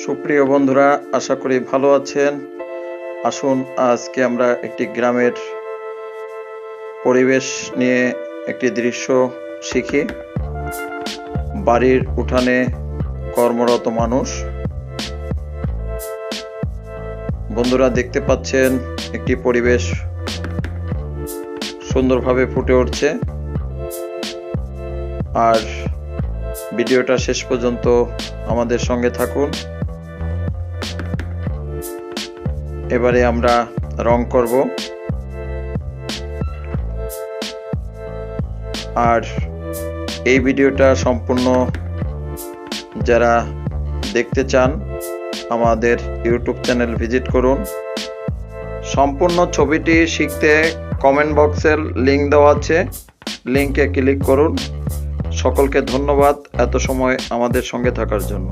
সুপ্রিয় বন্ধুরা, আশা করি ভালো আছেন। আসুন আজকে আমরা একটি গ্রামের পরিবেশ নিয়ে একটি দৃশ্য শিখি। বাড়ির উঠানে কর্মরত মানুষ। বন্ধুরা দেখতে পাচ্ছেন একটি পরিবেশ সুন্দরভাবে ফুটে উঠছে। আর ভিডিওটা শেষ পর্যন্ত আমাদের সঙ্গে থাকুন। এবারে আমরা রং করব। আর এই ভিডিওটা সম্পূর্ণ যারা দেখতে চান আমাদের ইউটিউব চ্যানেল ভিজিট করুন। সম্পূর্ণ ছবিটি শিখতে কমেন্ট বক্সের লিংক দেওয়া আছে, লিংকে ক্লিক করুন। সকলকে ধন্যবাদ এত সময় আমাদের সঙ্গে থাকার জন্য।